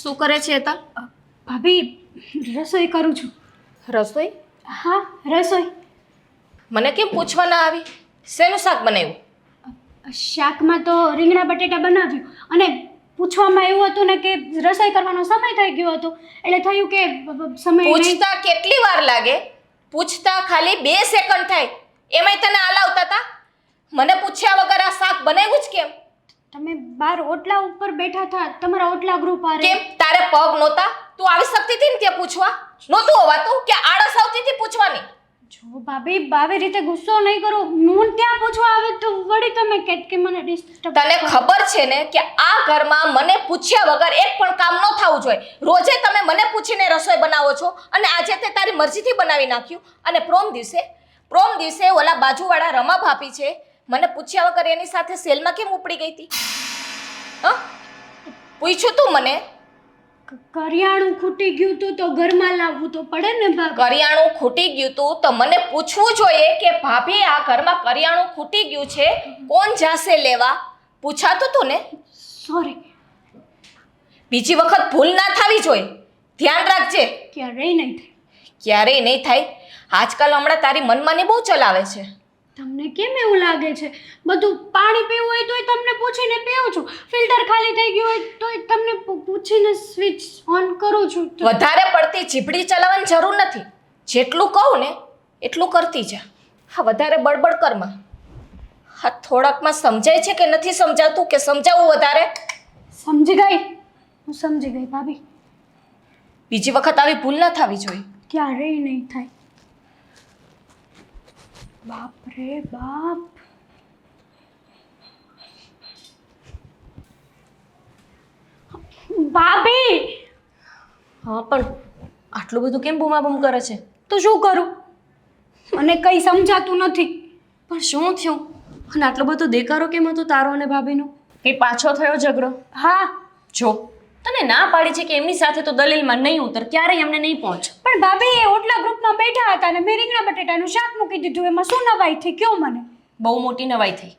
શું કરે છે હેતલ? ભાભી રસોઈ કરું છું. રસોઈ? હા, રસોઈ. મને કેમ પૂછવા ના આવી? શેનું શાક બનાવ્યું? શાકમાં તો રીંગણા બટેટા બનાવ્યું અને પૂછવામાં એવું હતું ને કે રસોઈ કરવાનો સમય થઈ ગયો હતો એટલે થયું કે સમય નહીં. પૂછતા કેટલી વાર લાગે? પૂછતા ખાલી 2 સેકન્ડ થાય એમાંય તને આલાવતા હતા. મને પૂછ્યા વગર આ શાક બનાવ્યું જ કેમ? તમે બાર ઓટલા ઉપર બેઠા હતા, તમારા ઓટલા ગ્રુપ આરે. કેમ તારે પગ નહોતા? તું આવી શકતી હતી ને ત્યાં પૂછવા? નહોતું હોવાતું કે આળસ આવતી હતી પૂછવાની? જો ભાભી આવી રીતે ગુસ્સો નહીં કરો. હું ત્યાં પૂછવા આવે તો વળી તમે કે મને ડિસ્ટર્બ. તને ખબર છે ને કે આ ઘરમાં મને પૂછ્યા વગર એક પણ કામ ન થવું જોઈએ. રોજે તમે મને પૂછીને રસોઈ બનાવો છો અને આજે તે તારી મરજીથી બનાવી નાખ્યું. અને પ્રોમ દિવસે ઓલા બાજુવાળા રમા ભાભી છે, મને પૂછ્યા વગર એની સાથે સેલમાં કેમ ઉપડી ગઈ હતી? હ? પૂછ્યું તું મને? કરિયાણું ખૂટી ગયું તું તો ઘરમાં લાવવું તો પડે ને ભાભી. કરિયાણું ખૂટી ગયું તું તો મને પૂછવું જોઈએ કે ભાભી આ ઘરમાં કરિયાણું ખૂટી ગયું છે, કોણ જાશે લેવા? પૂછાતું તું ને? સોરી. બીજી વખત ભૂલ ના થવી જોઈએ. ધ્યાન રાખજે. ક્યારેય નહીં થાય. ક્યારેય નહીં થાય. આજકાલ હમણાં તારી મનમાની બહુ ચલાવે છે. તમને કેમ એવું લાગે છે? બધું પાણી પીવું હોય તોય તમને પૂછીને પીવું છું, ફિલ્ટર ખાલી થઈ ગયું હોય તોય તમને પૂછીને સ્વિચ ઓન કરું છું. વધારે પડતી જીભડી ચલાવવાની જરૂર નથી. જેટલું કહું ને એટલું કરતી જા. હા, વધારે બડબડ કરમાં. હા, થોડાકમાં સમજાય છે કે નથી સમજાતું કે સમજાવવું વધારે? સમજી ગઈ, હું સમજી ગઈ ભાભી. બીજી વખત આવી ભૂલ ના થવી જોઈએ. ક્યારેય નહીં થાય. બાપ રે બાપ. ભાભી! હા, પણ આટલું બધું કેમ બૂમાબૂમ કરે છે? તો શું કરું? મને કંઈ સમજાતું નથી. પણ શું થયું? અને આટલો બધો દેકારો કેમ હતો તારો અને ભાભીનો? કે પાછો થયો ઝઘડો? હા. જો તને ના પાડી છે કે એમની સાથે તો દલીલમાં નહીં ઉતર, ક્યારેય એમને નહીં પહોંચ. પણ ભાભી એ ઓટલા ગ્રુપમાં બેઠા હતા ને મેં રીંગણા બટેટાનું શાક મૂકી દીધું, એમાં શું નવાઈ થઈ? કયો મને. બહુ મોટી નવાઈ થઈ.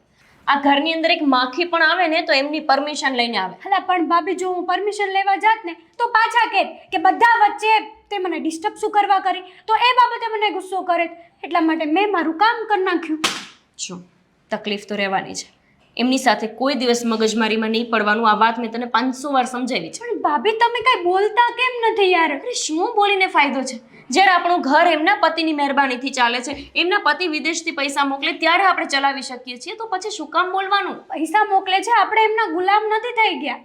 આ ઘરની અંદર એક માખી પણ આવે ને તો એમની પરમિશન લઈને આવે. હલા પણ ભાભી જો હું પરમિશન લેવા જાત ને તો પાછા કહે કે બધા વચ્ચે તે મને ડિસ્ટર્બ શું કરવા કરી, તો એ બાબતે મને ગુસ્સો કરે. એટલા માટે મેં મારું કામ કરી નાખ્યું. જો તકલીફ તો રહેવાની છે. એમની સાથે કોઈ દિવસ મગજમારીમાં નહીં પડવાનું. આ વાત મેં તને 500 વાર સમજાવી છે. પણ ભાભી તમે કઈ બોલતા કેમ નથી યાર? અરે શું બોલીને ફાયદો છે? જ્યારે આપણું ઘર એમના પતિની મહેરબાનીથી ચાલે છે, એમના પતિ વિદેશથી પૈસા મોકલે ત્યારે આપણે ચલાવી શકીએ છીએ, તો પછી શું કામ બોલવાનું? પૈસા મોકલે છે, આપણે એમના ગુલામ નથી થઈ ગયા.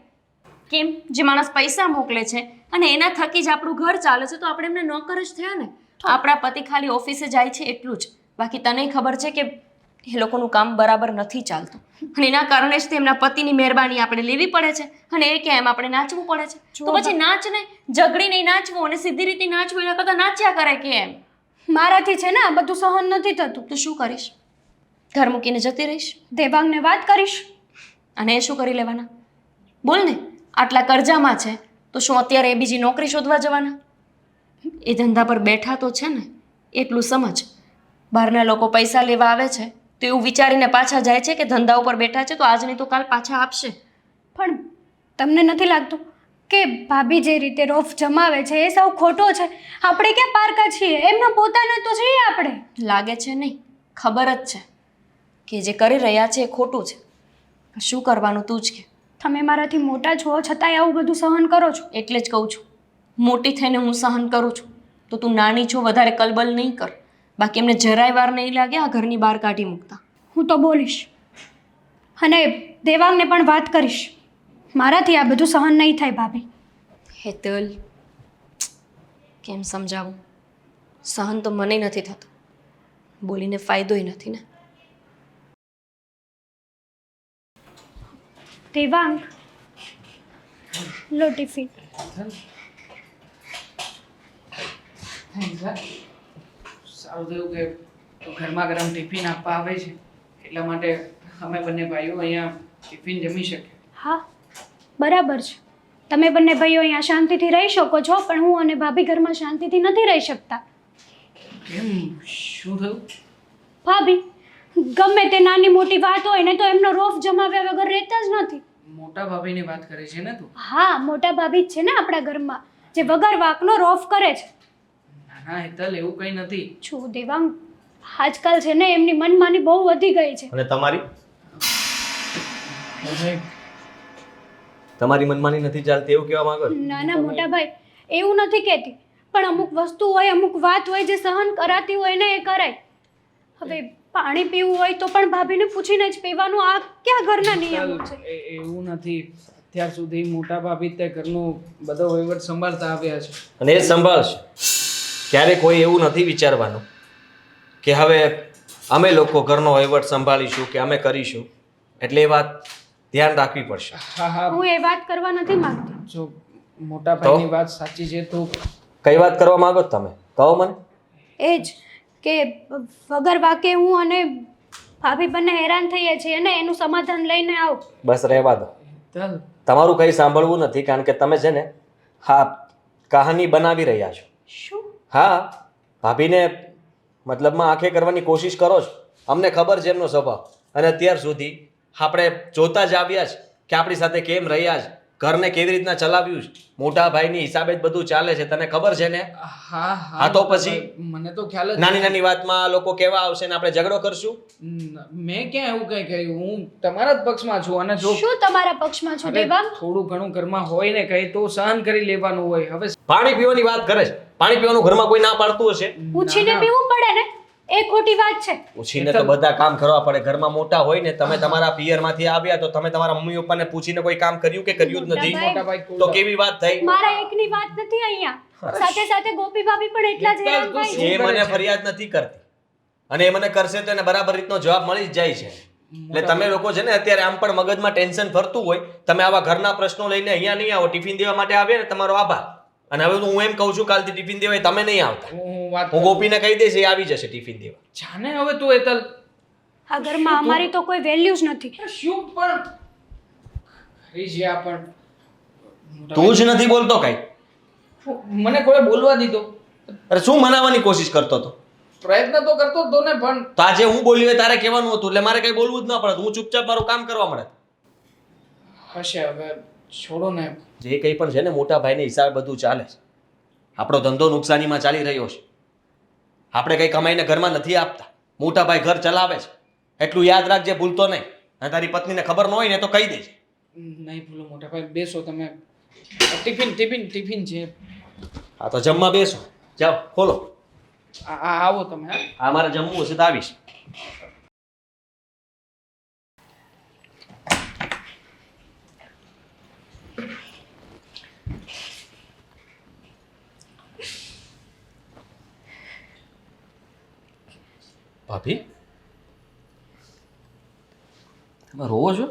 કેમ? જે માણસ પૈસા મોકલે છે અને એના થકી જ આપણું ઘર ચાલે છે તો આપણે એમને નોકર જ થયા ને. આપણા પતિ ખાલી ઓફિસે જાય છે એટલું જ. બાકી તને ખબર છે કે એ લોકોનું કામ બરાબર નથી ચાલતું અને એના કારણે જ તેમના પતિની મહેરબાની આપણે લેવી પડે છે અને એ કેમ આપણે નાચવું પડે છે. તો પછી નાચ ને, ઝઘડી નહીં નાચવું અને સીધી રીતે નાચવું, એના કરતાં નાચ્યા કરે કેમ? મારાથી છે ને આ બધું સહન નથી થતું. તો શું કરીશ? ઘર મૂકીને જતી રહીશ? દેવાંગને વાત કરીશ. અને એ શું કરી લેવાના? બોલ ને. આટલા કર્જામાં છે તો શું અત્યારે એ બીજી નોકરી શોધવા જવાના? એ ધંધા પર બેઠા તો છે ને, એટલું સમજ. બહારના લોકો પૈસા લેવા આવે છે તો એવું વિચારીને પાછા જાય છે કે ધંધા ઉપર બેઠા છે તો આજ નહીં તો કાલ પાછા આપશે. પણ તમને નથી લાગતું કે ભાભી જે રીતે રોફ જમાવે છે એ સૌ ખોટો છે? આપણે ક્યાં પારકા છીએ? એમના પોતાના તો છીએ આપણે. લાગે છે નહીં, ખબર જ છે કે જે કરી રહ્યા છે એ ખોટું છે. શું કરવાનું તું જ કે. તમે મારાથી મોટા છો છતાંય આવું બધું સહન કરો છો. એટલે જ કહું છું, મોટી થઈને હું સહન કરું છું તો તું નાની છો, વધારે કલબલ નહીં કર. બાકી એમને જરાય વાર નહીં લાગે આ ઘરની બહાર કાઢી મૂકતા. હું તો બોલીશ અને દેવાંગને પણ વાત કરીશ. મારાથી આ બધું સહન નહીં થાય ભાભી. હેતલ, કેમ સમજાવું? સહન તો મને નથી થતું, બોલીને ફાયદોય નથી ને. દેવાંગ, લો ટિફિન. સારું થયું કે ગરમા ગરમ ટિફિન આપવા આવે છે, એટલા માટે અમે બંને ભાઈઓ અહીંયા ટિફિન જમી શકીએ. હા, બરાબર છે. તમે બંને ભાઈઓ અહીંયા શાંતિથી રહી શકો છો, પણ હું અને ભાભી ઘરમાં શાંતિથી નથી રહી શકતા. કેમ? શું થયું? ભાભી ગમે તે નાની મોટી વાત હોય ને તો એમનો રોફ જમાવ્યા વગર રહેતા જ નથી. મોટા ભાભીની વાત કરે છે ને તું? હા, મોટા ભાભી જ છે ને આપણા ઘરમાં, જે વગર વાંકનો રોફ કરે છે. ના ના હેતલ, એવું કંઈ નથી. છું દેવાંગ, આજકાલ છે ને એમની મનમાની બહુ વધી ગઈ છે. અને તમારી ભાઈ, તમારી મનમાની નથી ચાલતી એવું કહેવા માંગો છો? ના ના મોટા ભાઈ, એવું નથી કહેતી, પણ અમુક વસ્તુ હોય, અમુક વાત હોય જે સહન કરાતી હોય ને એ કરાય. હવે પાણી પીવું હોય તો પણ ભાભીને પૂછીને જ પીવાનું. આ ક્યાં ઘરના નિયમો છે? એવું નથી. અત્યાર સુધી મોટા ભાભી તે ઘરનો બધો વહીવટ સંભાળતા આવ્યા છે. અને એ સંભાળશે. ક્યારે કોઈ એવું નથી વિચારવાનું કે હવે અમે લોકો ઘરનો વહીવટ સંભાળીશું કે અમે કરીશું. એટલે એ વાત ધ્યાન રાખવી પડશે. હા હા, હું એ વાત કરવા નથી માંગતી. જો મોટા ભાઈની વાત સાચી છે તો કઈ વાત કરવા માંગો છો તમે? કહો મને. એ જ કે વગર વાકે હું અને ભાભી બંને હેરાન થઈએ છીએ ને એનું સમાધાન લઈને આવો. બસ રહેવા દો. હેતલ, તમારું કંઈ સાંભળવું નથી, કારણ કે તમે છે ને હા કહાની બનાવી રહ્યા છો. શું? હા, ભાભીને મતલબમાં આંખે કરવાની કોશિશ કરો છો. અમને ખબર છે એમનો સ્વભાવ, અને અત્યાર સુધી આપણે જોતા જ આવ્યા છે કે આપણી સાથે કેમ રહ્યા છે, ઘરને કેવી રીતના ચલાવ્યું છે. મોટા ભાઈની હિસાબે જ બધું ચાલે છે, તને ખબર છે ને? હા હા તો પછી? મને તો ખ્યાલ જ નાની નાની વાતમાં લોકો કેવા આવશે ને આપણે ઝઘડો કરશું? મેં ક્યાં એવું કંઈ કહ્યું? હું તમારા જ પક્ષમાં છું. અને જો શું તમારા પક્ષમાં છું અરે, દેવાંગ? થોડું ઘણું ઘરમાં હોય ને કંઈ તો સહન કરી લેવાનું હોય. હવે પાણી પીવાની વાત કરે છે. પાણી પીવાનું ઘરમાં કોઈ ના પાડતું હશે? પૂછીને પીવું પડે ને, એ ખોટી વાત છે. પૂછીને તો બધા કામ કરવા પડે. ઘરમાં મોટા હોય ને, તમે તમારા પિયરમાંથી આવ્યા તો તમે તમારા મમ્મી પપ્પાને પૂછીને કોઈ કામ કર્યું કે કર્યું જ નથી? મોટા ભાઈ તો કેવી વાત થઈ? મારા એકની વાત નથી અહીંયા, સાથે સાથે ગોપી ભાભી પણ એટલા જ હેરાન થાય છે. એ મને ફરિયાદ નથી કરતી, અને એ મને કરશે તો એને બરાબર રીતનો જવાબ મળી જ જાય છે. એટલે તમે લોકો છે ને અત્યારે આમ પણ મગજમાં ટેન્શન ફરતું હોય, તમે આવા ઘરના પ્રશ્નો લઈને અહીંયા નહીં આવો. ટિફિન દેવા માટે આવ્યા ને, તમારો આભાર. અને હવે તો હું એમ કહું છું, કાલથી ટિફિન દેવા તમે નહીં આવતા. હું વાત હું ગોપીને કહી દઈશ, એ આવી જશે ટિફિન દેવા. જાને હવે તું હેતલ, આ ઘરમાં અમારી તો કોઈ વેલ્યુ જ નથી. શું પણ ખરી છે આ પણ. તું જ નથી બોલતો કઈ. મને કોઈ બોલવા દીધો. અરે શું મનાવવાની કોશિશ કરતો હતો? પ્રયત્ન તો કરતો જ તો ને, પણ તો આજે હું બોલ્યો એ તારે કહેવાનું હતું, એટલે મારે કઈ બોલવું જ ન પડે. હું ચૂપચાપ મારું કામ કરવા મળે. હશે. હવે છોડો ને. જે કંઈ પણ છે ને, મોટા ભાઈને હિસાબે બધું ચાલે છે. આપણો ધંધો નુકસાનીમાં ચાલી રહ્યો છે. આપણે કંઈ કમાઈને ઘરમાં નથી આપતા. મોટા ભાઈ ઘર ચલાવે છે. એટલું યાદ રાખજે, ભૂલતો નહીં. અને તારી પત્નીને ખબર ન હોય ને તો કહી દેજે. નહીં ભૂલો મોટા ભાઈ, બેસો તમે. ટિફિન છે. હા તો જમવા બેસો. જાઓ ખોલો. આવો તમે. હા, આ મારે જમવું હશે તો આવીશ. ભાભી, તમે રોવો છો?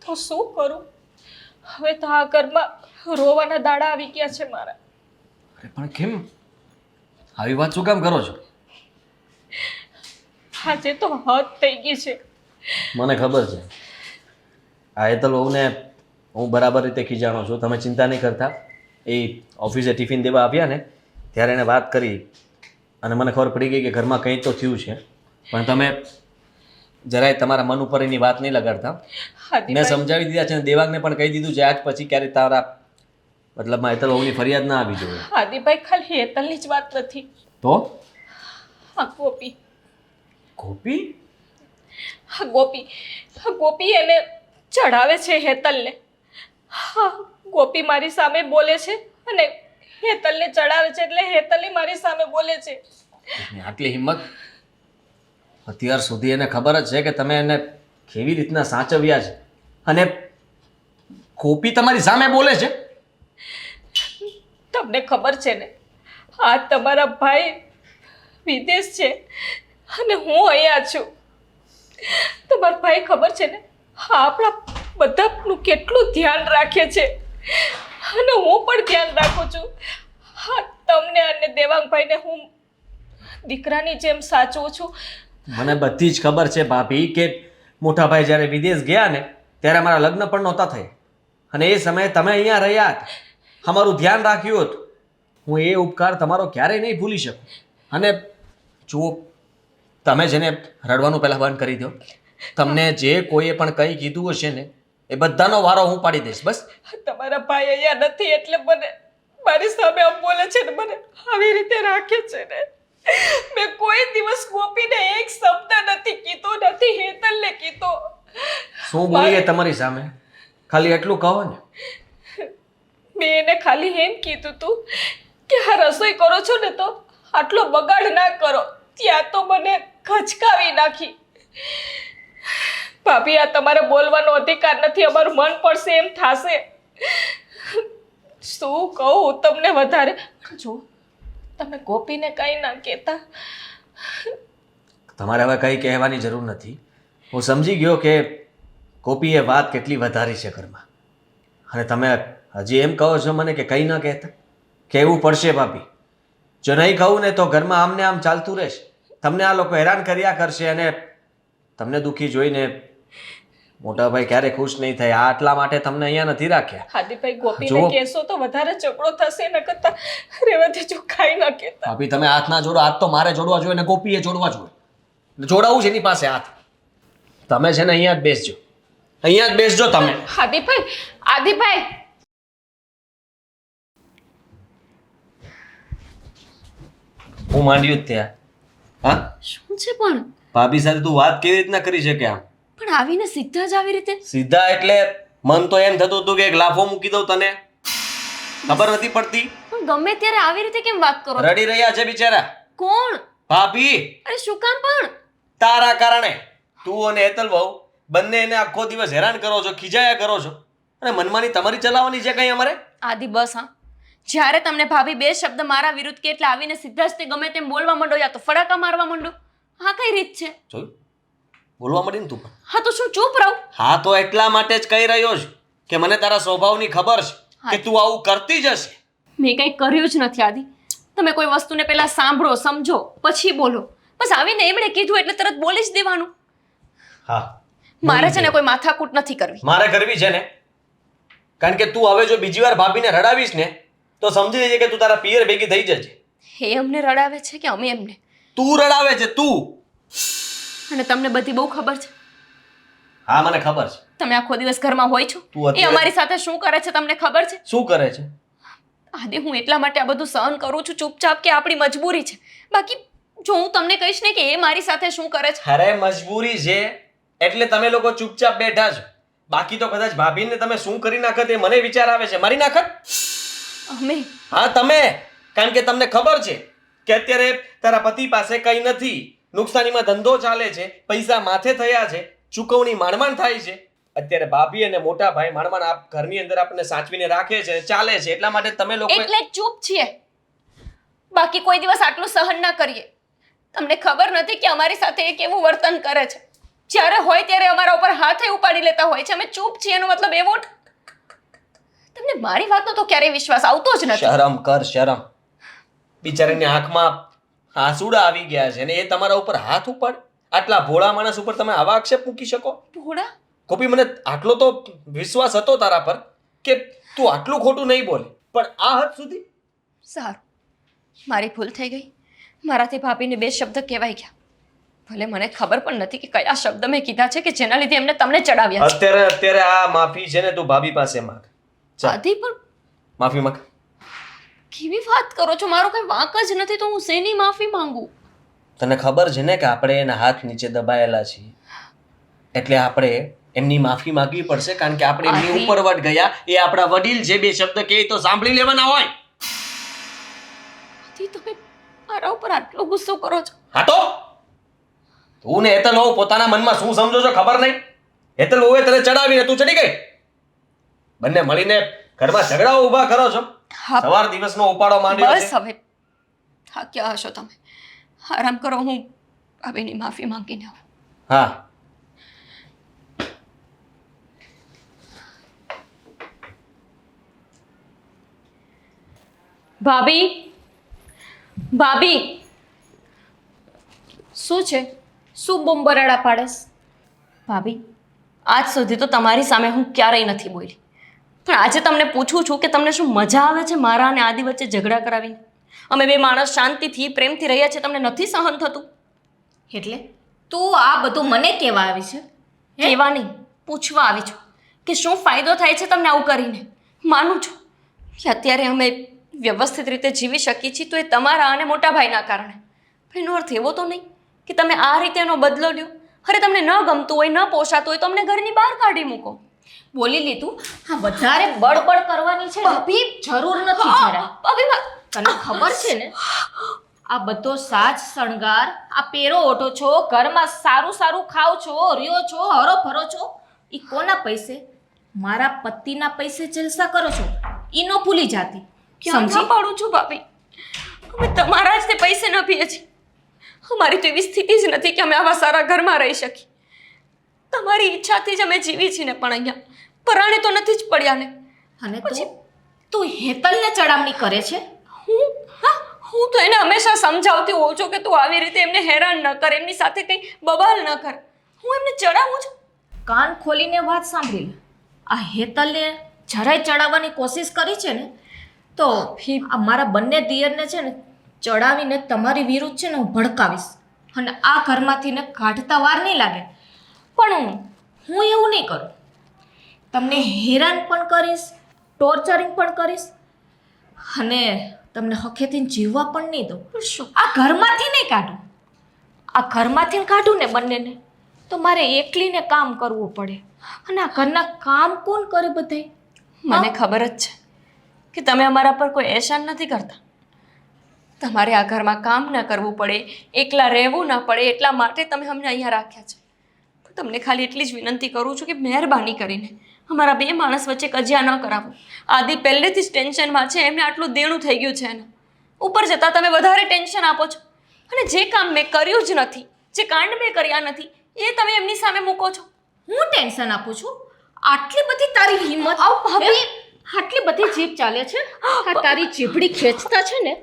તો શું કરું? હવે તો આ ઘરમાં રોવાના દાડા આવી ગયા છે મારા. અરે પણ કેમ આવી વાત શું કામ કરો છો? આજે તો હદ થઈ ગઈ છે. મને ખબર છે. આ હેતલ વહુને હું બરાબર રીતે ખીજાણો છું. તમે ચિંતા નહીં કરતા. એ ઓફિસે ટિફિન દેવા આવ્યા ને ત્યારે એને વાત કરી, અને મને ખબર પડી ગઈ કે ઘરમાં કંઈ તો થયું છે. પણ તમે જરાય તમારા મન ઉપર એની વાત નહીં લગાડતા. મેં સમજાવી દીધા છે, અને દેવાંગને પણ કહી દીધું છે આજ પછી ક્યારે તારા મતલબમાં હેતલ વહુની ફરિયાદ ના આવી જોઈએ. આદિભાઈ, ખાલી હેતલની જ વાત નથી. તો હા ગોપી, ગોપી? ગોપી એને ચડાવે છે હેતલને. હા, ગોપી મારી સામે બોલે છે અને હેતલને ચડાવે છે, એટલે હેતલી મારી સામે બોલે છે. એની આટલી હિંમત! અત્યાર સુધી એને ખબર જ છે કે તમે એને કેવી રીતના સાચવ્યા છે, અને ગોપી તમારી સામે બોલે છે. તમને ખબર છે ને, આ તમારા ભાઈ વિદેશ છે અને હું અહીંયા છું. તમારા ભાઈ ખબર છે ને, હા આપણા બધાનું કેટલું ધ્યાન રાખે છે, અને હું પણ ધ્યાન રાખું છું. હા, તમને અને દેવાંગભાઈને હું દીકરાની જેમ સાચવું છું. મને બધી જ ખબર છે ભાભી કે મોટા ભાઈ જ્યારે વિદેશ ગયા ને ત્યારે અમારા લગ્ન પણ નહોતા થયા, અને એ સમયે તમે અહીંયા રહ્યા હતા, અમારું ધ્યાન રાખ્યું હતું. હું એ ઉપકાર તમારો ક્યારેય નહીં ભૂલી શકું. અને જુઓ, તમે જેને રડવાનું પહેલાં બંધ કરી દો. તમને જે કોઈએ પણ કંઈ કીધું હશે ને એ બધાનો વારો હું પાડી દઈશ બસ. તમારા ભાઈ અહીંયા નથી એટલે મને મારી સામે આમ બોલે છે ને મને આવી રીતે રાખે છે ને. મેં કોઈ દિવસ ગોપીને એક શબ્દ નથી કીધો, નથી હેતલને કીધો. શું બોલીએ તમારી સામે? ખાલી એટલું કહો ને. મેં એને ખાલી એમ કીધું તું કે આ રસોઈ કરો છો ને તો આટલો બગાડ ના કરો. ત્યાં તો મને ખચકાવી નાખી. ભાભી, આ તમારે બોલવાનો અધિકાર નથી. અમારું મન પડશે એમ થાશે. શું કહું તમને વધારે? જો તમે ગોપીને કંઈ ના કહેતા. તમારે હવે કંઈ કહેવાની જરૂર નથી. હું સમજી ગયો કે ગોપીએ વાત કેટલી વધારી છે ઘરમાં. અને તમે હજી એમ કહો છો મને કે કંઈ ન કહેતા? કહેવું પડશે ભાભી. જો નહીં કહું ને તો ઘરમાં આમને આમ ચાલતું રહેશે. તમને આ લોકો હેરાન કર્યા કરશે અને તમને દુઃખી જોઈને મોટા ભાઈ ક્યારે ખુશ નહીં થાય. આટલા માટે તમને અહીંયા નથી રાખ્યા. હાદીભાઈ, ગોપીને કહેશો તો વધારે ઝઘડો થશે. એના કરતા રેવા દેજો, કાંઈ ના કહેતા. ભાભી તમે હાથ ના જોડો. હાથ તો મારે જોડવા જોઈએ ને ગોપીએ જોડવા જોઈએ. જોડાવું છે એની પાસે હાથ. તમે છે ને અહીંયા જ બેસજો. અહીંયા જ બેસજો તમે. આદિભાઈ, હું માંડ્યું જ ત્યાં. હા, શું છે પણ ભાભી સાથે તું વાત કેવી રીતના કરી શકે આમ? પણ આવીને સીધા જ આવી રીતે? સીધા એટલે મન તો એમ થતું હતું કે એક લાફો મૂકી દઉં તને. ખબર નથી પડતી. પણ ગમે ત્યારે આવી રીતે કેમ વાત કરો છો? રડી રહ્યા છે બિચારા. કોણ? ભાભી, અરે શું કામ પણ? તારા કારણે. તું અને હેતલ વહુ બંને એને આખો દિવસ હેરાન કરો છો, ખીજાયા કરો છો. અને મનમાની તમારી ચલાવવાની છે કઈ અમારે? આદિ બસ હા. જ્યારે તમને ભાભી બે શબ્દ મારા વિરુદ્ધ કે એટલે આવીને સીધા જ તે ગમે તેમ બોલવા માંડો યા તો ફડાકા મારવા માંડો. હા, કઈ રીત છે? જોયું? બોલવા માંડી ને તું પણ. હા તો શું ચૂપ રહું? હા તો એટલા માટે જ કહી રહ્યો છું કે મને તારા સ્વભાવની ખબર છે કે તું આવું કરતી જ હશે. મેં કંઈ કર્યું જ નથી આદિ. તમે કોઈ વસ્તુને પહેલા સાંભળો, સમજો, પછી બોલો. બસ આવીને એમણે કીધું એટલે તરત બોલી જ દેવાનું. હા, મારે છે ને કોઈ માથાકૂટ નથી કરવી. મારે કરવી છે ને. કારણ કે તું હવે જો બીજી વાર ભાભીને રડાવીશ ને તો સમજી લેજે કે તું તારા પિયર ભેગી થઈ જજે. એ અમને રડાવે છે કે અમે એમને? તું રડાવે છે, તું. અને તમને બધી બહુ ખબર છે. હા, મને ખબર છે. તમે આખો દિવસ ઘરમાં હોય છો. તું અત્યારે- એ અમારી સાથે શું કરે છે તમને ખબર છે? શું કરે છે? આદિ, હું એટલા માટે આ બધું સહન કરું છું ચૂપચાપ કે આપણી મજબૂરી છે. બાકી જો હું તમને કહીશ ને કે એ મારી સાથે શું કરે છે. અરે મજબૂરી છે એટલે તમે લોકો ચૂપચાપ બેઠા છો. બાકી તો કદાચ ભાભીને તમે શું કરી નાખત એ મને વિચાર આવે છે. મારી નાખત? અમે? હા, તમે. કારણ કે તમને ખબર છે કે અત્યારે તારા પતિ પાસે કંઈ નથી. નુકસાનીમાં ધંધો ચાલે છે, પૈસા માથે થયા છે, ચૂકવણી માંડમાંડ થાય છે. અત્યારે ભાભી અને મોટા ભાઈ માંડમાંડ આ ઘરની અંદર આપણને સાચવીને રાખે છે, ચાલે છે. એટલા માટે તમે લોકો એટલે જ ચૂપ છીએ. બાકી કોઈ દિવસ આટલું સહન ના કરીએ. તમને ખબર નથી કે અમારી સાથે એ કેવું વર્તન કરે છે. જ્યારે હોય ત્યારે અમારા ઉપર હાથે ઉપાડી લેતા હોય છે. અમે ચૂપ છીએ એનો મતલબ એવો જ. તમને મારી વાતનો તો ક્યારેય વિશ્વાસ આવતો જ નથી. શરમ કર, શરમ. બિચારાની આંખમાં આંસુડા આવી ગયા છે ને એ તમારા ઉપર હાથ ઉપાડ. આટલા ભોળા માણસ ઉપર તમે આવા આક્ષેપ મૂકી શકો? ભોળા? ગોપી, મને આટલો તો વિશ્વાસ હતો તારા પર કે તું આટલું ખોટું નહીં બોલે, પણ આ હદ સુધી? સારું, મારી ભૂલ થઈ ગઈ. મારાથી ભાભીને બે શબ્દ કહેવાઈ ગયા. ભલે મને ખબર પણ નથી કે કયા શબ્દ મેં કીધા છે કે જેના લીધે એમને તમને ચડાવ્યા છે. અત્યારે આ માફી છે ને તું ભાભી પાસે માંગ. ચાલ, આદિ, પણ માફી માંગ. કેવી વાત કરો છો? મારો કઈ વાંક જ નથી તો હું શેની માફી માંગુ? તને ખબર છે ને કે આપણે એના હાથ નીચે દબાયેલા છીએ એટલે આપણે એમની માફી માંગવી પડશે. કારણ કે આપણે એમની આદિ. ઉપર વટ ગયા. એ આપણા વડીલ જે બે શબ્દ કહે તો સાંભળી લેવાના હોય. આદિ, તમે મારા ઉપર આટલો ગુસ્સો કરો છો? હા તો તું ને હેતલ હોવ પોતાના મનમાં શું સમજો છો ખબર નહીં. હેતલ હોવે તને ચડાવીને તું ચડી ગઈ. બંને મળીને ઘરમાં ઝઘડાઓ ઊભા કરો છો. હા, સવાર દિવસનો ઉપાડો માંડ્યો બસ છે. હવે થાક્યા હશો તમે. આરામ કરો, હું ભાભીની માફી માંગીને આવું. હા, ભાભી, ભાભી, શું છે? શું બોમ્બરાડા પાડેસ? ભાભી, આજ સુધી તો તમારી સામે હું ક્યારેય નથી બોલી, પણ આજે તમને પૂછું છું કે તમને શું મજા આવે છે મારા અને આદિ વચ્ચે ઝઘડા કરાવીને? અમે બે માણસ શાંતિથી પ્રેમથી રહ્યા છે, તમને નથી સહન થતું? એટલે તું આ બધું મને કહેવા આવી છે? કહેવા નહીં, પૂછવા આવી છું કે શું ફાયદો થાય છે તમને આવું કરીને. માનું છું કે અત્યારે અમે વ્યવસ્થિત રીતે જીવી શકીએ છીએ તો એ તમારા અને મોટા ભાઈના કારણે. પણ એનો અર્થ એવો તો નહીં કે તમે આ રીતે એનો બદલો લ્યો. અરે તમને ન ગમતું હોય, ન પોસાતું હોય તો અમને ઘરની બહાર કાઢી મૂકો. બોલી લીધું. હા, વધારે બળબડ કરવાની છે ભાભી, જરૂર નથી જરા. તને ખબર છે ને, આ બધો સાજ શણગાર, આ પેરો ઓઢો છો, ઘરમાં સારું સારું ખાવ છો, રહ્યો છો, હરો ફરો છો, ઈ કોના પૈસે? મારા પતિના પૈસે જલસા કરો છો. ઈ નો ભૂલી જાતી. ક્યાં ના પાડું છું ભાભી, અમે તમારા જ તે પૈસે ન પીએ છીએ. અમારી તો એવી સ્થિતિ જ નથી કે અમે આવા સારા ઘરમાં રહી શકીએ. તમારી ઈચ્છાથી જ અમે જીવી છીએ ને, પણ અહીંયા પરાણે તો નથી જ પડ્યા ને. અને તું હેતલને ચડામણી કરે છે. હું તો એને હંમેશા સમજાવતી હોઉં છું કે તું આવી રીતે એમને હેરાન ન કર, એમની સાથે કંઈ બબાલ ન કર. હું એમને ચડાવું છું. કાન ખોલીને વાત સાંભળી લે. આ હેતલને જરાય ચડાવવાની કોશિશ કરી છે ને, તો આ મારા બંને દિયરને છે ને ચડાવીને તમારી વિરુદ્ધ છે ને હું ભડકાવીશ. અને આ ઘરમાંથી ને કાઢતા વાર નહીં લાગે. પણ હું એવું નહીં કરું. તમને હેરાન પણ કરીશ, ટોર્ચરિંગ પણ કરીશ, અને તમને હખેથી જીવવા પણ નહીં દઉં. આ ઘરમાંથી નહીં કાઢું. આ ઘરમાંથી કાઢું ને બંનેને, તો મારે એકલીને કામ કરવું પડે. અને આ ઘરના કામ કોણ કરે બધાય? મને ખબર જ છે કે તમે અમારા પર કોઈ એહસાન નથી કરતા. તમારે આ ઘરમાં કામ ન કરવું પડે, એકલા રહેવું ન પડે, એટલા માટે તમે અમને અહીંયા રાખ્યા છે. તમને ખાલી એટલી જ વિનંતી કરું છું કે મહેરબાની કરીને અમારા બે માણસ વચ્ચે કજિયા ન કરાવો. આદિ પહેલેથી જ ટેન્શનમાં છે, એમને આટલું દેણું થઈ ગયું છે એને. ઉપર જતાં તમે વધારે ટેન્શન આપો છો. અને જે કામ મેં કર્યું જ નથી, જે કાંડ મેં કર્યા નથી, એ તમે એમની સામે મૂકો છો. હું ટેન્શન આપું છું? આટલી બધી તારી હિંમત? ભાભી, આટલી બધી જીભ ચાલે છે. આ તારી જીભડી ખેંચતા છે ને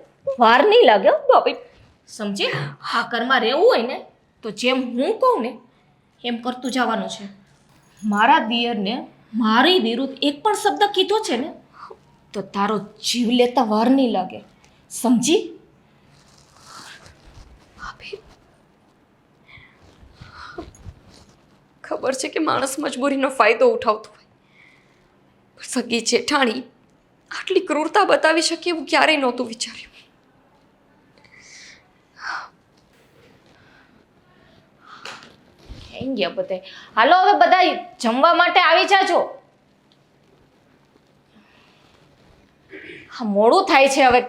વાર નહીં લાગે ભાભી. સમજી? આ ઘરમાં રહેવું હોય ને તો જેમ હું કહું ને એમ કરતું જવાનું છે. મારા દિયરને મારી વિરુદ્ધ એક પણ શબ્દ કીધો છે ને તો તારો જીવ લેતા વાર નહીં લાગે. સમજી? ખબર છે કે માણસ મજબૂરીનો ફાયદો ઉઠાવતો હોય, પણ સગી જેઠાણી આટલી ક્રૂરતા બતાવી શકે એવું ક્યારેય નહોતું વિચાર્યું. થઈ ગયા બધા. હાલો હવે બધા જમવા માટે આવી જાજો. હા, મોડું થાય છે હવે.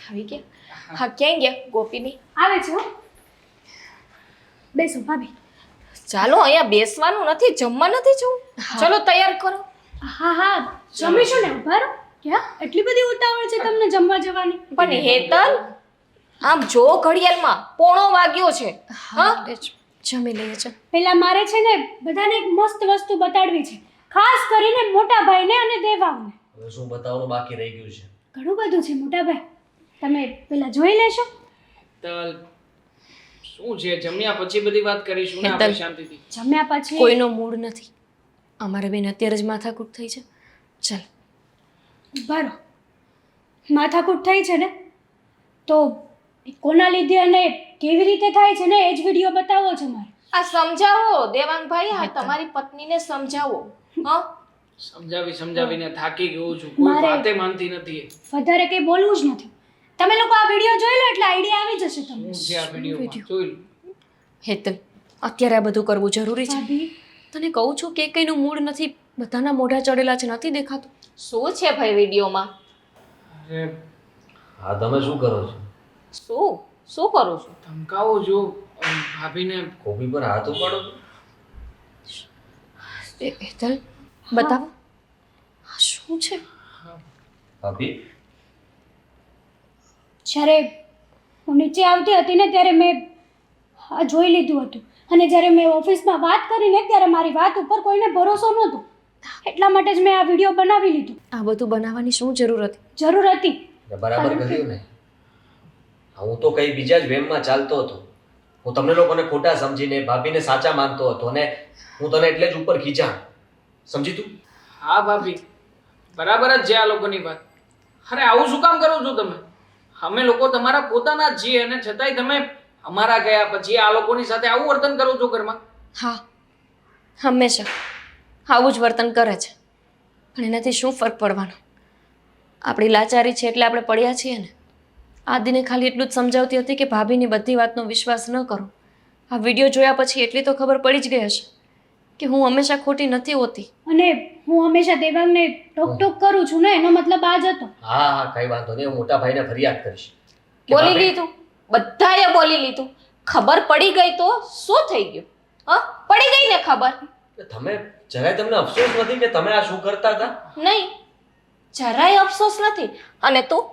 આવી ગયા? હા, ક્યાં ગયા ગોપીની? આવે છે હો. બેસો ભાભી. ચાલો, અહીંયા બેસવાનું નથી, જમવા નથી જવું. ચલો તૈયાર કરો. હા હા, જમીશું ને. ઉભા રહો. ક્યાં એટલી બધી ઉતાવળ છે તમને જમવા જવાની? પણ હેતલ, આમ જો ઘડિયાળમાં 1:15 વાગ્યો છે. હા, જમી લઈએ છે. પેલા મારે છે ને બધાને એક મસ્ત વસ્તુ બતાડવી છે, ખાસ કરીને મોટા ભાઈને અને દેવાંગને. હવે શું બતાવવાનું બાકી રહી ગયું છે? ઘણું બધું છે મોટા ભાઈ, તમે પેલા જોઈ લેશો. તલ શું છે, જમ્યા પછી બધી વાત કરીશું ને આપણે શાંતિથી. જમ્યા પછી કોઈનો મૂડ નથી. અમારે બેન અત્યારે જ માથાકૂટ થઈ છે. ચાલ ઉભા રહો. માથાકૂટ થઈ છે ને તો એ કોના લીધે અને કેવી રીતે થાય છે ને એ જ વિડીયો બતાવો છો મારે. આ સમજાવો દેવાંગભાઈ, હા તમારી પત્નીને સમજાવો. હા, સમજાવીને થાકી ગયો છું, કોઈ વાતે માનતી નથી. વધારે કંઈ બોલવું જ નથી. તમે લોકો આ વિડીયો જોઈ લો એટલે આઈડિયા આવી જશે તમને. હું જે આ વિડીયોમાં જોઈ લઉં. હેતલ, અત્યારે આ બધું કરવું જરૂરી છે? ભાભી, તને કહું છું કે કંઈનું મૂડ નથી, બધાના મોઢા ચડેલા છે, નથી દેખાતું? શું છે ભાઈ વિડીયોમાં? અરે હા, તમે શું કરો છો? શું કરું છું? ધમકાવો જો ભાભીને. કોપી પર હાથ ઉપાડો છો? હેતલ, બતાવો આ શું છે? ભાભી, જ્યારે હું નીચે આવતી હતી ને ત્યારે મેં આ જોઈ લીધું હતું, અને જ્યારે મેં ઓફિસમાં વાત કરીને ત્યારે મારી વાત ઉપર કોઈને ભરોસો નહોતો, એટલા માટે જ મેં આ વિડીયો બનાવી લીધો. આ બધું બનાવવાની શું જરૂર હતી? જરૂર હતી. બરાબર કહ્યું ને. હું તો કઈ બીજા જ વેમમાં ચાલતો હતો. હું તમને લોકોને ખોટા સમજીને ભાભીને સાચા માનતો હતો, અને હું તને એટલે જ ઉપર ખીચા. સમજી તું? હા ભાભી, બરાબર જ છે આ લોકોની વાત. અરે આવું શું કામ કરો છો તમે? અમે લોકો તમારા પોતાના જ છીએ, અને છતાંય તમે અમારા ગયા પછી આ લોકોની સાથે આવું વર્તન કરો છો ઘરમાં. હા, હંમેશા આવું જ વર્તન કરે છે. પણ એનાથી શું ફરક પડવાનો? આપણી લાચારી છે એટલે આપણે પડ્યા છીએ ને. આદિને ખાલી એટલું જ સમજાવતી હતી કે ભાભીની બધી વાતનો વિશ્વાસ ન કરો. આ વિડીયો જોયા પછી એટલી તો ખબર પડી જ ગઈ હશે કે હું હંમેશા ખોટી નથી હોતી. અને હું હંમેશા દેવાંગને ટોક કરું છું ને, એનો મતલબ આ જ હતો. હા હા કઈ વાંધો નહીં, હું મોટા ભાઈને ફરિયાદ કરીશ. કે બોલી ભાભી- લીધું, બધાએ બોલી લીધું. ખબર પડી ગઈ તો શું થઈ ગયું? હા, પડી ગઈ ને ખબર. તમે જરાય તમને અફસોસ નથી કે તમે આ શું કરતા હતા? નહીં, જરાય અફસોસ નથી. અને તું,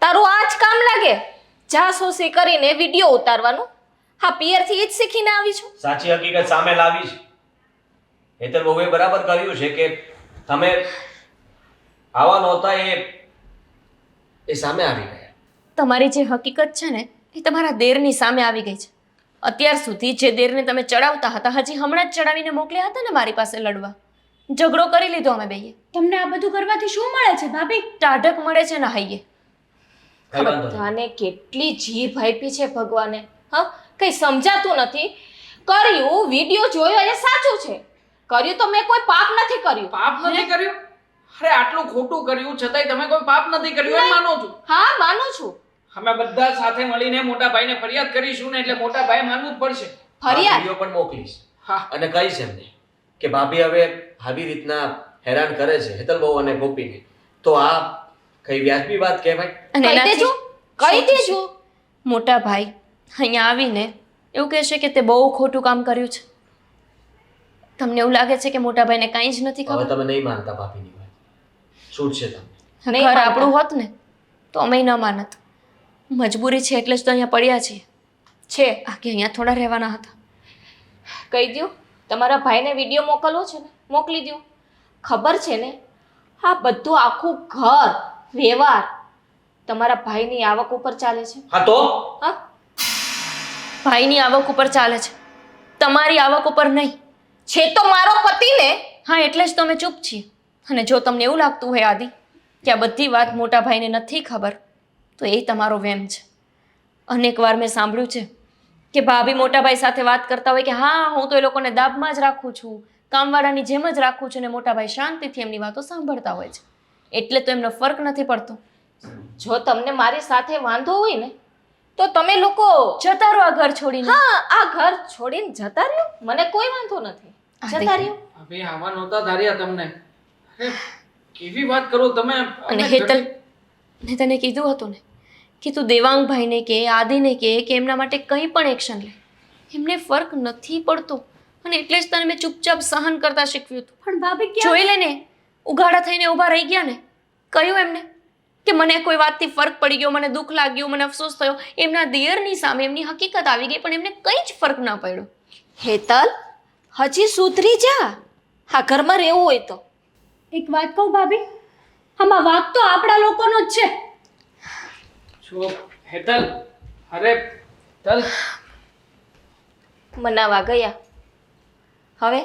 તારું આ જ કામ લાગે, જાસૂસી કરીને વિડીયો ઉતારવાનું. હા, પિયરથી એ જ શીખીને આવી છું. સાચી હકીકત સામે લાવી છે. હેતલ બહુએ બરાબર કર્યું છે કે તમે આવા નહોતા એ સામે આવી ગયા. તમારી જે હકીકત છે ને એ તમારા દેરની સામે આવી ગઈ છે. અત્યાર સુધી જે દેરને તમે ચડાવતા હતા, હજી હમણાં જ ચડાવીને મોકલ્યા હતા ને મારી પાસે લડવા. ઝઘડો કરી લીધો અમે બેયે. તમને આ બધું કરવાથી શું મળે છે ભાભી? ટાઢક મળે છે ને હાઈએ. કઈ વાંધો નહીં. બધાને કેટલી જીભ આપી છે ભગવાને. હા, કઈ સમજાતું નથી. કર્યું, વિડીયો જોયો એ સાચું છે. કર્યું તો મેં કોઈ પાપ નથી કર્યું. પાપ નથી કર્યું? અરે આટલું ખોટું કર્યું છતાંય તમે કોઈ પાપ નથી કર્યું એમ માનો છું. હા, માનું છું. અમે બધા સાથે મળીને મોટા ભાઈને ફરિયાદ કરીશું ને એટલે મોટા ભાઈ માનવું જ પડશે. ફરિયાદ? વિડીયો પણ મોકલીશ હા. અને કહીશ એમને કે ભાભી હવે આવી રીતના હેરાન કરે છે હેતલ બહુ અને ગોપીને. તો આ કઈ વ્યાજબી વાત કહેવાય? અને કહી એનાથી દેજો, કહી શું થશે? દેજો. મોટા ભાઈ અહીંયા આવીને એવું કહેશે કે તે બહુ ખોટું કામ કર્યું છે. તમને એવું લાગે છે કે મોટા ભાઈને કાંઈ જ નથી હવે ખબર? તમે નહીં માનતા ભાભીની વાત. છૂટ છે તમને. નહીં ઘર માનતા. આપણું હોત ને તો અમે ન માનત. મજબૂરી છે એટલે જ તો અહીંયા પડ્યા છીએ. છે, બાકી અહીંયા થોડા રહેવાના હતા. કહી દ્યો. તમારા ભાઈને વિડીયો મોકલવો છે ને, મોકલી દ્યો. ખબર છે ને, આ બધું આખું ઘર, વ્યવહાર તમારા ભાઈની આવક ઉપર ચાલે છે. હા તો હા, ભાઈની આવક ઉપર ચાલે છે, તમારી આવક ઉપર નહીં. છે તો મારો પતિ ને. હા, એટલે જ તો અમે ચૂપ છીએ. અને જો તમને એવું લાગતું હોય આદિ કે આ બધી વાત મોટા ભાઈને નથી ખબર, તો એ તમારો વહેમ છે. અનેક વાર મેં સાંભળ્યું છે કે ભાભી મોટા ભાઈ સાથે વાત કરતા હોય કે હા હું તો એ લોકોને દાબમાં જ રાખું છું, કામવાળાની જેમ જ રાખું છું, અને મોટા ભાઈ શાંતિથી એમની વાતો સાંભળતા હોય છે. એટલે તો એમનો ફરક નથી પડતો. જો તમને મારી સાથે વાંધો હોય ને તો તમે લોકો જતા રહો આ ઘર છોડીને. હા, આ ઘર છોડીને જતા રહ્યો. મને કોઈ વાંધો નથી. જતા રહ્યો. ભાભી આવા નહોતા ધાર્યા તમને. અરે કેવી વાત કરો તમે. અને હેતલ, મેં તને કીધું હતું ને કે તું દેવાંગભાઈને કે આદિને કે એમના માટે કંઈ પણ એક્શન લે. એમને ફરક નથી પડતો અને એટલે જ તને મેં ચૂપચાપ સહન કરતા શીખવ્યું હતું. પણ ભાભી ક્યાં? જોઈ લે ને, ઉઘાડા થઈને ઊભા રહી ગયા ને. કહ્યું એમને કે મને કોઈ વાતથી ફરક પડી ગયો, મને દુઃખ લાગ્યું, મને અફસોસ થયો. એમના દિયરની સામે એમની હકીકત આવી ગઈ પણ એમને કંઈ જ ફરક ના પડ્યો. હેતલ, હજી સુધરી જા. આ ઘરમાં રહેવું હોય તો. એક વાત કહું ભાભી, આમાં વાંક તો આપણા લોકોનો જ છે. જો હેતલ, અરે હેતલ, મનાવા ગયા. હવે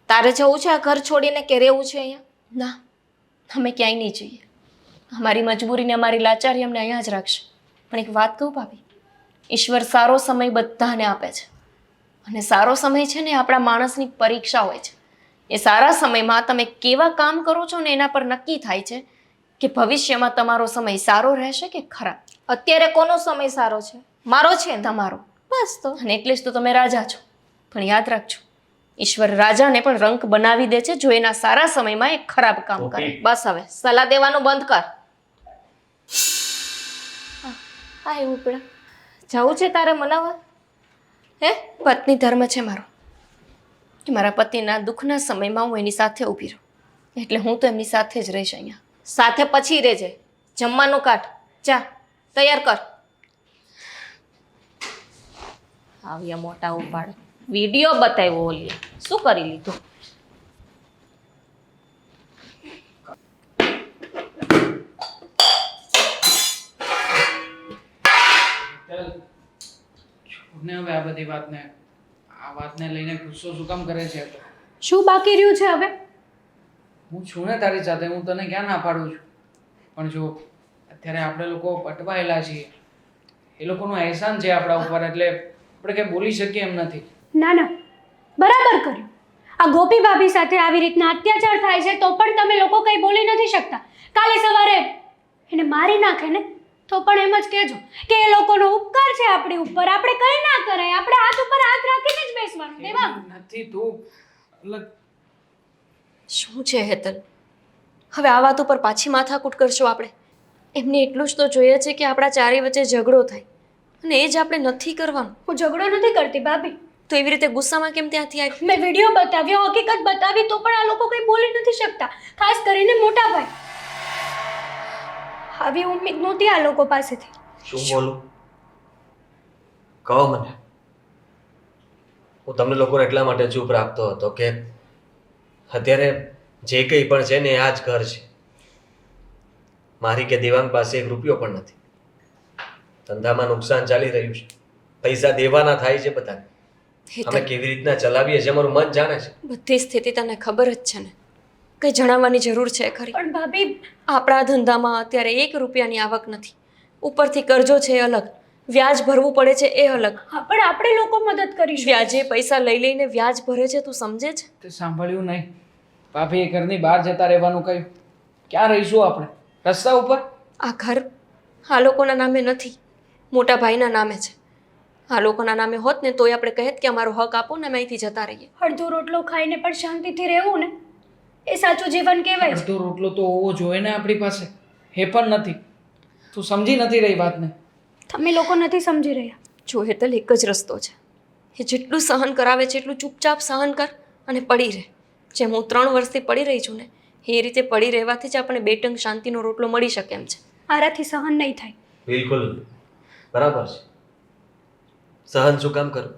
તારે જવું છે આ ઘર છોડીને કે રહેવું છે અહીંયા? ના, અમે ક્યાંય નહીં જઈએ. અમારી મજબૂરીને અમારી લાચારી અમને અહીંયા જ રાખશે. પણ એક વાત કહું ભાભી, ઈશ્વર સારો સમય બધાને આપે છે. અને સારો સમય છે ને આપણા માણસની પરીક્ષા હોય છે. એ સારા સમયમાં તમે કેવા કામ કરો છો ને એના પર નક્કી થાય છે કે ભવિષ્યમાં તમારો સમય સારો રહેશે કે ખરાબ. અત્યારે કોનો સમય સારો છે? મારો છે ને. તમારો. બસ તો. અને એટલે જ તો તમે રાજા છો. પણ યાદ રાખજો, ઈશ્વર રાજાને પણ રંક બનાવી દે છે જો એના સારા સમયમાં એ ખરાબ કામ કરે. બસ હવે સલાહ દેવાનું બંધ કર. હા, એવું પેલા જવું છે તારે મનાવવા? હે? પત્ની ધર્મ છે મારો કે મારા પતિના દુઃખના સમયમાં હું એની સાથે ઊભી રહું. એટલે હું તો એમની સાથે જ રહીશ અહીંયા. સાથે પછી રહેજે. જમવાનું કાઢ. જા, તૈયાર કર. આવ્યા મોટા ઉપાડ. વિડીયો બતાવ્યો ઓલી. શું કરી લીધું? હેતલ, છોડને હવે આ બધી વાતને. આ વાતને લઈને ગુસ્સો શું કામ કરે છે? શું બાકી રહ્યું છે હવે? હું છું ને તારી સાથે, હું તને ક્યાં ના પાડું છું. પણ જો અત્યારે આપણે લોકો અટવાયેલા છીએ, એ લોકોનું અહેસાન છે આપણા ઉપર, એટલે આપણે કંઈ બોલી શકીએ એમ નથી. ના ના, બરાબર કર્યું. આ ગોપી ભાભી સાથે આવી રીતના અત્યાચાર થાય છે તો પણ તમે લોકો કંઈ બોલી નથી શકતા. કાલે સવારે એને મારી નાખે ને તો પણ એમ જ કહેજો કે એ લોકોનો ઉપકાર છે આપણી ઉપર, આપણે કંઈ ના કરાય, આપણે હાથ ઉપર હાથ રાખીને જ બેસવાનું. દેવાંગ, નથી તું અલગ. શું છે હેતલ, હવે આ વાત ઉપર પાછી માથાકૂટ કરશો આપણે? એમને એટલું જ તો જોઈએ છે કે આપણા ચારેય વચ્ચે ઝઘડો થાય, અને એ જ આપણે નથી કરવાનું. હું ઝઘડો નથી કરતી ભાભી. તો એવી રીતે ગુસ્સામાં કેમ ત્યાંથી આવી? મેં વિડીયો બતાવ્યો, હકીકત બતાવી તો પણ આ લોકો કંઈ બોલી નથી શકતા, ખાસ કરીને મોટા ભાઈ. આવી ઉમ્મીદ નહોતી આ લોકો પાસેથી. શું બોલું? કહો મને. હું તમને લોકોને એટલા માટે ચૂપ રાખતો હતો કે અત્યારે જે કંઈ પણ છે ને એ આ જ ઘર છે. મારી કે દેવાંગ પાસે એક રૂપિયો પણ નથી. ધંધામાં નુકસાન ચાલી રહ્યું છે, પૈસા દેવાના થાય છે બધાને. અમે હેતલ, કેવી રીતના ચલાવીએ છીએ અમારું મન જાણે છે. બધી સ્થિતિ તને ખબર જ છે ને, કંઈ જણાવવાની જરૂર છે ખરી? પણ ભાભી, આપણા ધંધામાં અત્યારે 1 રૂપિયાની આવક નથી, ઉપરથી કર્જો છે એ અલગ, વ્યાજ ભરવું પડે છે એ અલગ. હા, પણ આપણે લોકો મદદ કરીશું. વ્યાજે પૈસા લઈ લઈને વ્યાજ ભરે છે, તું સમજે છે? તે સાંભળ્યું નહીં? ભાભી એ ઘરની બહાર જતા રહેવાનું કહ્યું. ક્યાં રહીશું આપણે? રસ્તા ઉપર? આ ઘર આ લોકોના નામે નથી, મોટા ભાઈના નામે છે. આ લોકોના નામે હોત ને તોય આપણે કહેત કે અમારો હક આપો ને અમે અહીંથી જતા રહીએ. અડધો રોટલો ખાઈને પણ શાંતિથી રહેવું ને એ સાચું જીવન કહેવાય છે. અડધો રોટલો તો હોવો જોઈએ ને આપણી પાસે, એ પણ નથી. તું સમજી નથી રહી વાતને. તમે લોકો નથી સમજી રહ્યા. જો હેતલ, એક જ રસ્તો છે, એ જેટલું સહન કરાવે છે એટલું ચૂપચાપ સહન કર અને પડી રહે. જેમ હું 3 વર્ષથી પડી રહી છું ને, એ રીતે પડી રહેવાથી જ આપણે 2 ટંક શાંતિનો રોટલો મળી શકે એમ છે. આરાથી સહન નહીં થાય. બિલકુલ બરાબર છે. સહન શું કામ કરું?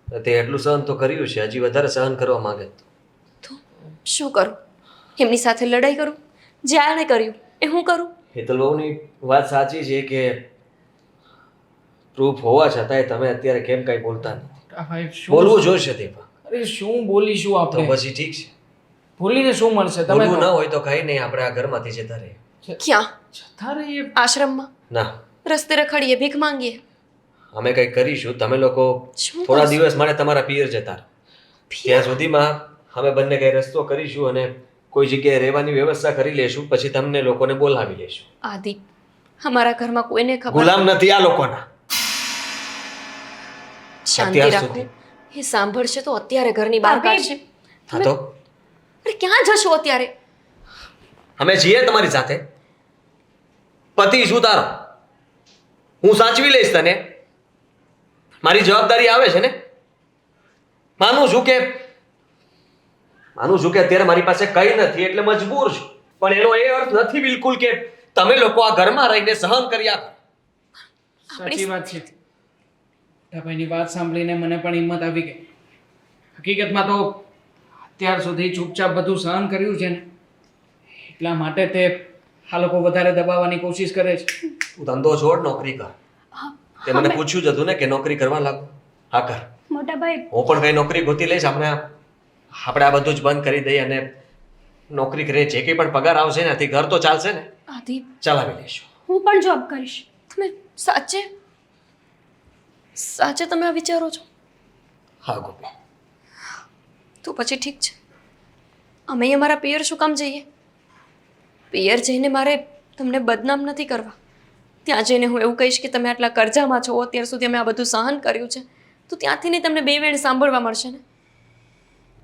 તે એટલું સહન તો કર્યું છે, હજી વધારે સહન કરવા માંગે તો શું કરું? એમની સાથે લડાઈ કરું? જે આણે કર્યું એ હું કરું? હેતલ બહુની વાત સાચી છે કે પ્રૂફ હોવા છતાંય તમે અત્યારે કેમ કાંઈ બોલતા નથી. આ ભાઈ શું બોલવું જોઈશે દેવા. અરે શું બોલીશું તો આપણે? પછી ઠીક છે, બોલીને શું મળશે? તમે બોલવું કહો. ન હોય તો કઈ નહીં, આપણે આ ઘરમાંથી જતા રહીએ. ક્યાં? જતા રહીએ. આશ્રમમાં? ના, રસ્તે રખડીએ, ભીખ માંગીએ? અમે કંઈક કરીશું. તમે લોકો શું થોડા કરશું? દિવસ માટે તમારા પિયર જતા રહો. ત્યાં સુધીમાં અમે બંને કઈ રસ્તો કરીશું અને કોઈ જગ્યાએ રહેવાની વ્યવસ્થા કરી લેશું. પછી તમને લોકોને બોલાવી લેશું. આદિ, અમારા ઘરમાં કોઈને ખબર ગુલામ નથી આ લોકોના. શાંતિ અત્યાર રાખો. સુધી. એ સાંભળશે તો અત્યારે ઘરની બહાર ભાભી. કાઢશે. હા તો અરે ક્યાં જશો અત્યારે? અમે છીએ તમારી સાથે. પતિ શું તારો? હું સાચવી લઈશ તને. મારી જવાબદારી આવે છે ને. માનું છું કે અત્યારે મારી પાસે કંઈ નથી એટલે મજબૂર છું, પણ એનો એ અર્થ નથી બિલકુલ કે તમે લોકો આ ઘરમાં રહીને સહન કર્યા કરો. સાચી વાત છે. મોટાભાઈની વાત સાંભળીને મને પણ હિંમત આવી ગઈ. હકીકતમાં તો અત્યાર સુધી ચૂપચાપ બધું સહન કર્યું છે ને, એટલા માટે તે આ લોકો વધારે દબાવવાની કોશિશ કરે છે. તું ધંધો છોડ, નોકરી કર. તે મને પૂછ્યું જ હતું ને કે નોકરી કરવા લાગુ. હા કર. મોટા ભાઈ, હું પણ કઈ નોકરી ગોતી લઈશ. આપણે આ બધું જ બંધ કરી દઈએ અને નોકરી કરીએ. જે કંઈ પણ પગાર આવશે ને એનાથી ઘર તો ચાલશે ને, આદિ, ચલાવી લઈશું. હું પણ જોબ કરીશ. તમે સાચે તમે આ વિચારો છો? હા ગોપી. તો પછી ઠીક છે. અમે અમારા પિયર શું કામ જઈએ? પિયર જઈને મારે તમને બદનામ નથી કરવા. ત્યાં જઈને હું એવું કહીશ કે તમે આટલા કરજામાં છો, અત્યાર સુધી અમે આ બધું સહન કર્યું છે, તો ત્યાંથી ને તમને 2 વેણ સાંભળવા મળશે ને.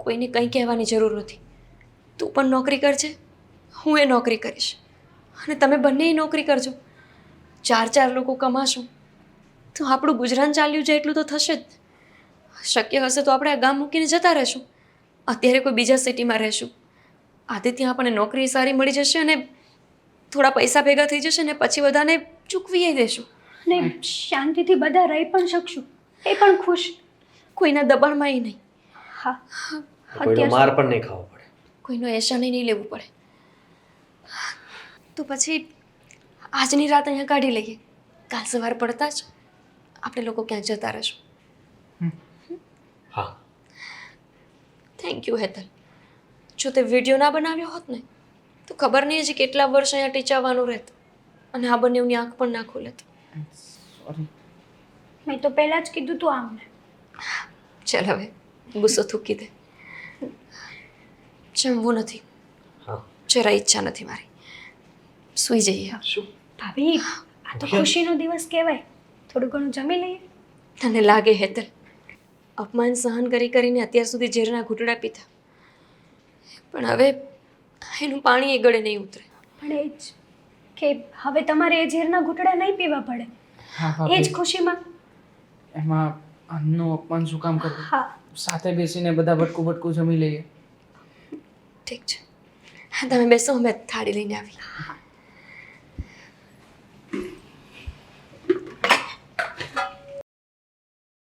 કોઈને કંઈ કહેવાની જરૂર નથી. તું પણ નોકરી કરજે, હું એ નોકરી કરીશ, અને તમે બંને નોકરી કરજો. 4 લોકો કમાશું તો આપણું ગુજરાન ચાલ્યું જાય એટલું તો થશે જ. શક્ય હશે તો આપણે આ ગામ મૂકીને જતા રહેશું. અત્યારે કોઈ બીજા સિટીમાં રહેશું. આદિ ત્યાં આપણને નોકરી સારી મળી જશે અને થોડા પૈસા ભેગા થઈ જશે ને પછી બધાને ચૂકવી દેશું. અને શાંતિથી બધા રહી પણ શકશું, એ પણ ખુશ. કોઈના દબાણમાં નહીં, હા, કોઈનો માર પણ નહીં ખાવો પડે. કોઈનો એશાને નહીં લેવું પડે. તો પછી આજની રાત અહીંયા કાઢી લઈએ. કાલ સવાર પડતા જ આપણે લોકો ક્યાંક જતા રહીશું. હા. Thank you Hetal. જો તે વિડીયો ના બનાવ્યો હોત ને તો ખબર નહીં હજી કેટલા વર્ષ અહીંયા ટીચાવાનું રહેત અને આ બંનેની આંખ પણ ના ખુલે. સોરી. મેં તો પહેલાં જ કીધું તું આમને. ચાલ હવે ગુસ્સો થૂકી દે. જમવું નથી, હા જરા ઈચ્છા નથી મારી. સૂઈ જઈએ. શું ભાભી આ તો ખુશીનો દિવસ કહેવાય, થોડું ઘણું જમી લઈએ. તને લાગે હેતલ, અપમાન સહન કરી કરીને અત્યાર સુધી ઝેરના ઘૂંટડા પીધા, પણ હવે એનું પાણી એ ગળે નહીં ઉતરે. પણ એ જ કે હવે તમારે એ ઝેરના ઘૂંટડા નહીં પીવા પડે, હા એ ભાભી જ ખુશીમાં. એમાં અન્નનું અપમાન શું કામ કરવું? હા સાથે બેસીને બધા ભટકું ભટકું જમી લઈએ. ઠીક છે, હા તમે બેસો, અમે થાળી લઈને આવી.